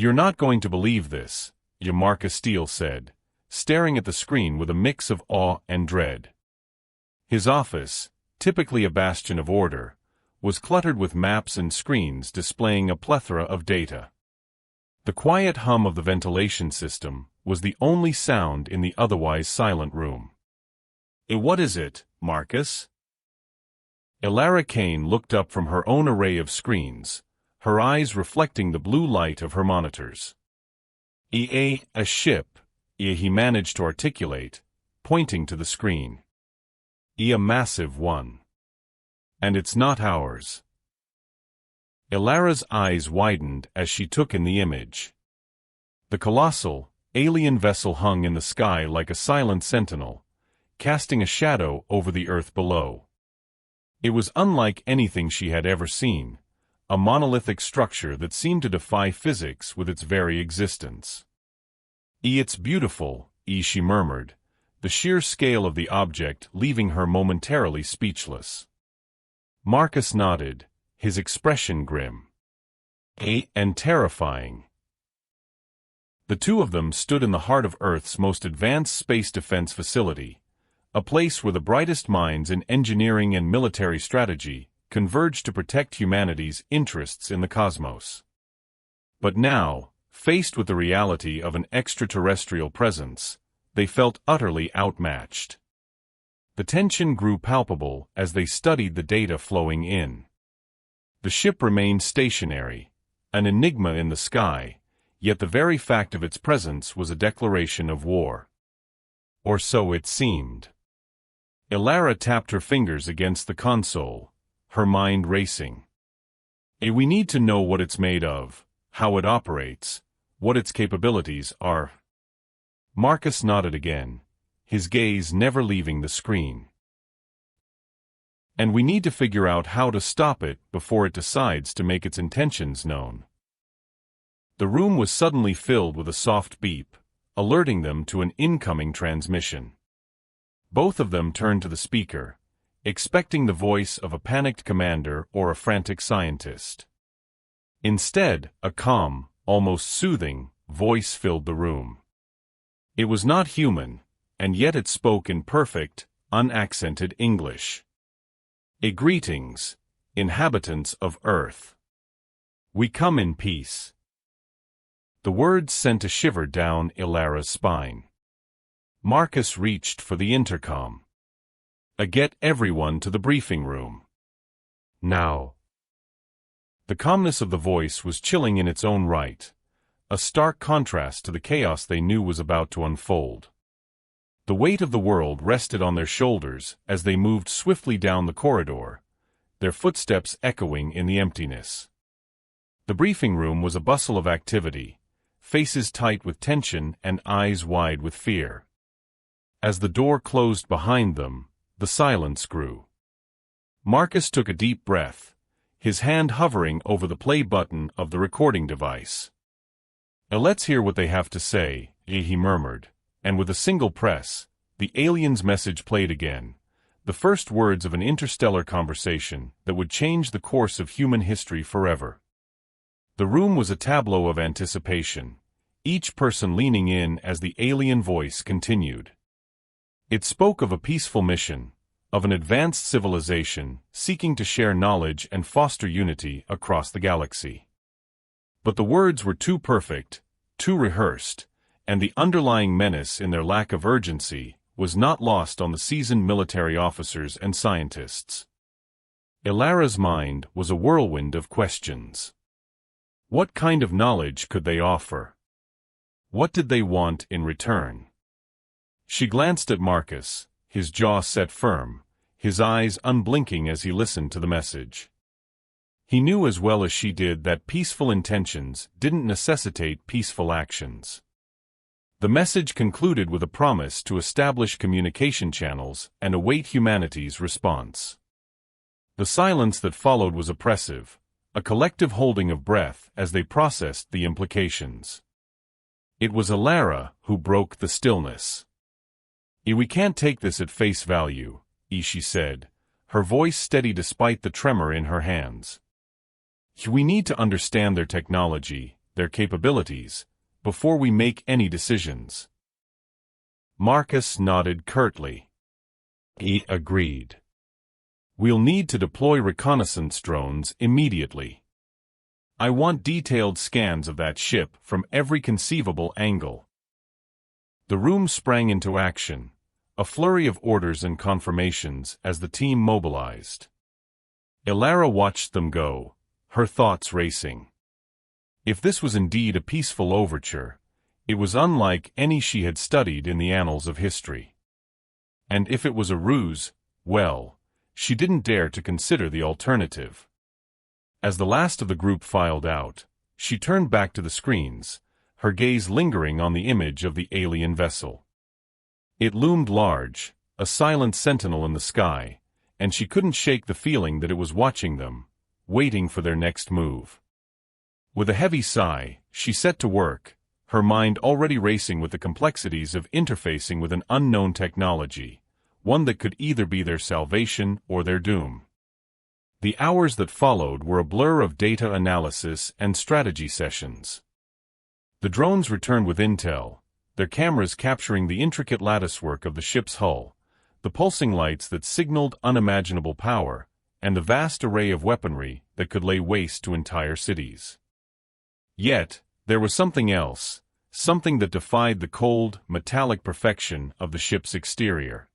"You're not going to believe this," Marcus Steele said, staring at the screen with a mix of awe and dread. His office, typically a bastion of order, was cluttered with maps and screens displaying a plethora of data. The quiet hum of the ventilation system was the only sound in the otherwise silent room. "What is it, Marcus?" Elara Kane looked up from her own array of screens, her eyes reflecting the blue light of her monitors. A ship," he managed to articulate, pointing to the screen. "A massive one. And it's not ours." Elara's eyes widened as she took in the image. The colossal, alien vessel hung in the sky like a silent sentinel, casting a shadow over the earth below. It was unlike anything she had ever seen, a monolithic structure that seemed to defy physics with its very existence. "It's beautiful," she murmured, the sheer scale of the object leaving her momentarily speechless. Marcus nodded, his expression grim. And terrifying." The two of them stood in the heart of Earth's most advanced space defense facility, a place where the brightest minds in engineering and military strategy converged to protect humanity's interests in the cosmos. But now, faced with the reality of an extraterrestrial presence, they felt utterly outmatched. The tension grew palpable as they studied the data flowing in. The ship remained stationary, an enigma in the sky, yet the very fact of its presence was a declaration of war. Or so it seemed. Elara tapped her fingers against the console, her mind racing. "We need to know what it's made of, how it operates, what its capabilities are." Marcus nodded again, his gaze never leaving the screen. "And we need to figure out how to stop it before it decides to make its intentions known." The room was suddenly filled with a soft beep, alerting them to an incoming transmission. Both of them turned to the speaker, expecting the voice of a panicked commander or a frantic scientist. Instead, a calm, almost soothing, voice filled the room. It was not human, and yet it spoke in perfect, unaccented English. "Greetings, inhabitants of Earth. We come in peace." The words sent a shiver down Elara's spine. Marcus reached for the intercom. "Get everyone to the briefing room. Now." The calmness of the voice was chilling in its own right, a stark contrast to the chaos they knew was about to unfold. The weight of the world rested on their shoulders as they moved swiftly down the corridor, their footsteps echoing in the emptiness. The briefing room was a bustle of activity, faces tight with tension and eyes wide with fear. As the door closed behind them, the silence grew. Marcus took a deep breath, his hand hovering over the play button of the recording device. "Let's hear what they have to say," he murmured, and with a single press, the alien's message played again, the first words of an interstellar conversation that would change the course of human history forever. The room was a tableau of anticipation, each person leaning in as the alien voice continued. It spoke of a peaceful mission, of an advanced civilization seeking to share knowledge and foster unity across the galaxy. But the words were too perfect, too rehearsed, and the underlying menace in their lack of urgency was not lost on the seasoned military officers and scientists. Elara's mind was a whirlwind of questions. What kind of knowledge could they offer? What did they want in return? She glanced at Marcus, his jaw set firm, his eyes unblinking as he listened to the message. He knew as well as she did that peaceful intentions didn't necessitate peaceful actions. The message concluded with a promise to establish communication channels and await humanity's response. The silence that followed was oppressive, a collective holding of breath as they processed the implications. It was Elara who broke the stillness. "We can't take this at face value," she said, her voice steady despite the tremor in her hands. "We need to understand their technology, their capabilities, before we make any decisions. Marcus nodded curtly. He agreed. We'll need to deploy reconnaissance drones immediately. I want detailed scans of that ship from every conceivable angle. The room sprang into action, a flurry of orders and confirmations as the team mobilized. Elara watched them go, her thoughts racing. If this was indeed a peaceful overture, it was unlike any she had studied in the annals of history. And if it was a ruse, well, she didn't dare to consider the alternative. As the last of the group filed out, she turned back to the screens, her gaze lingering on the image of the alien vessel. It loomed large, a silent sentinel in the sky, and she couldn't shake the feeling that it was watching them, waiting for their next move. With a heavy sigh, she set to work, her mind already racing with the complexities of interfacing with an unknown technology, one that could either be their salvation or their doom. The hours that followed were a blur of data analysis and strategy sessions. The drones returned with intel, their cameras capturing the intricate latticework of the ship's hull, the pulsing lights that signaled unimaginable power, and the vast array of weaponry that could lay waste to entire cities. Yet, there was something else, something that defied the cold, metallic perfection of the ship's exterior.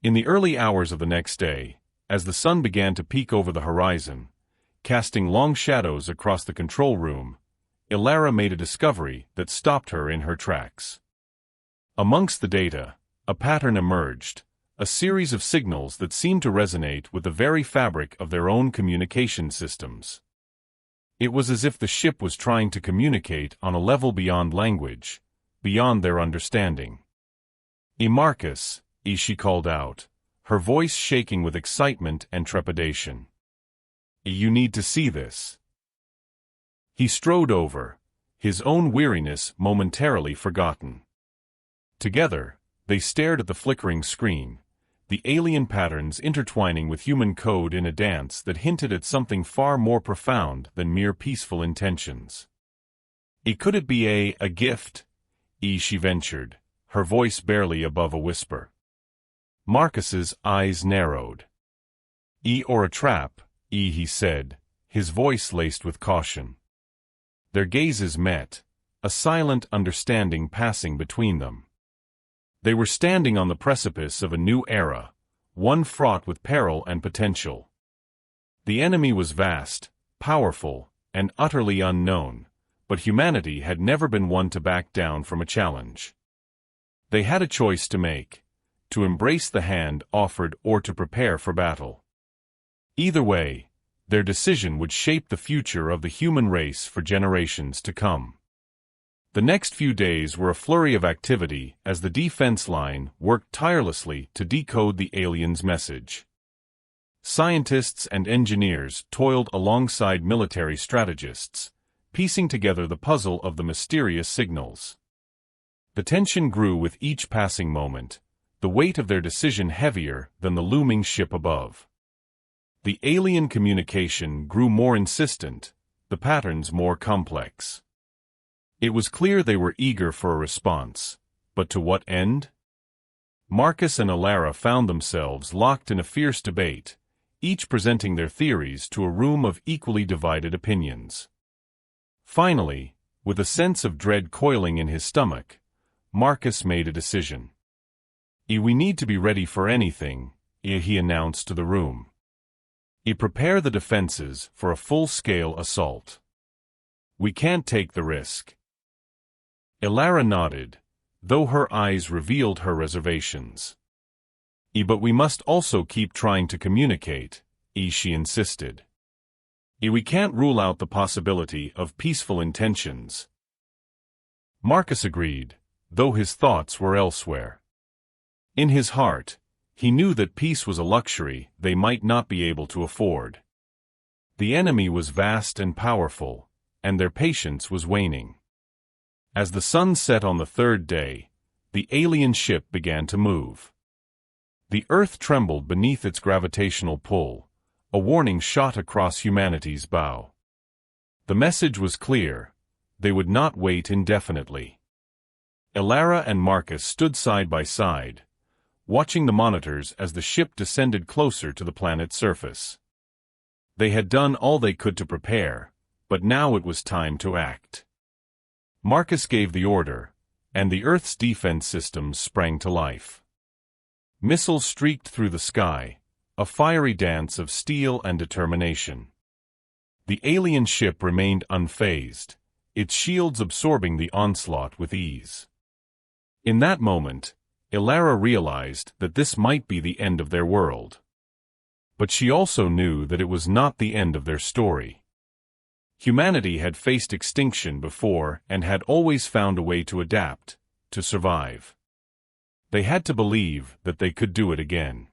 In the early hours of the next day, as the sun began to peek over the horizon, casting long shadows across the control room, Elara made a discovery that stopped her in her tracks. Amongst the data, a pattern emerged, a series of signals that seemed to resonate with the very fabric of their own communication systems. It was as if the ship was trying to communicate on a level beyond language, beyond their understanding. Marcus, she called out, her voice shaking with excitement and trepidation. You need to see this. He strode over, his own weariness momentarily forgotten. Together, they stared at the flickering screen, the alien patterns intertwining with human code in a dance that hinted at something far more profound than mere peaceful intentions. Could it be a gift? She ventured, her voice barely above a whisper. Marcus's eyes narrowed. Or a trap, he said, his voice laced with caution. Their gazes met, a silent understanding passing between them. They were standing on the precipice of a new era, one fraught with peril and potential. The enemy was vast, powerful, and utterly unknown, but humanity had never been one to back down from a challenge. They had a choice to make, to embrace the hand offered or to prepare for battle. Either way, their decision would shape the future of the human race for generations to come. The next few days were a flurry of activity as the defense line worked tirelessly to decode the aliens' message. Scientists and engineers toiled alongside military strategists, piecing together the puzzle of the mysterious signals. The tension grew with each passing moment, the weight of their decision heavier than the looming ship above. The alien communication grew more insistent, the patterns more complex. It was clear they were eager for a response, but to what end? Marcus and Elara found themselves locked in a fierce debate, each presenting their theories to a room of equally divided opinions. Finally, with a sense of dread coiling in his stomach, Marcus made a decision. We need to be ready for anything, he announced to the room. Prepare the defenses for a full-scale assault. We can't take the risk. Elara nodded, though her eyes revealed her reservations. But we must also keep trying to communicate, she insisted. We can't rule out the possibility of peaceful intentions. Marcus agreed, though his thoughts were elsewhere. In his heart, he knew that peace was a luxury they might not be able to afford. The enemy was vast and powerful, and their patience was waning. As the sun set on the third day, the alien ship began to move. The earth trembled beneath its gravitational pull, a warning shot across humanity's bow. The message was clear: They would not wait indefinitely. Elara and Marcus stood side by side, watching the monitors as the ship descended closer to the planet's surface. They had done all they could to prepare, but now it was time to act. Marcus gave the order, and the Earth's defense systems sprang to life. Missiles streaked through the sky, a fiery dance of steel and determination. The alien ship remained unfazed, its shields absorbing the onslaught with ease. In that moment, Elara realized that this might be the end of their world. But she also knew that it was not the end of their story. Humanity had faced extinction before and had always found a way to adapt, to survive. They had to believe that they could do it again.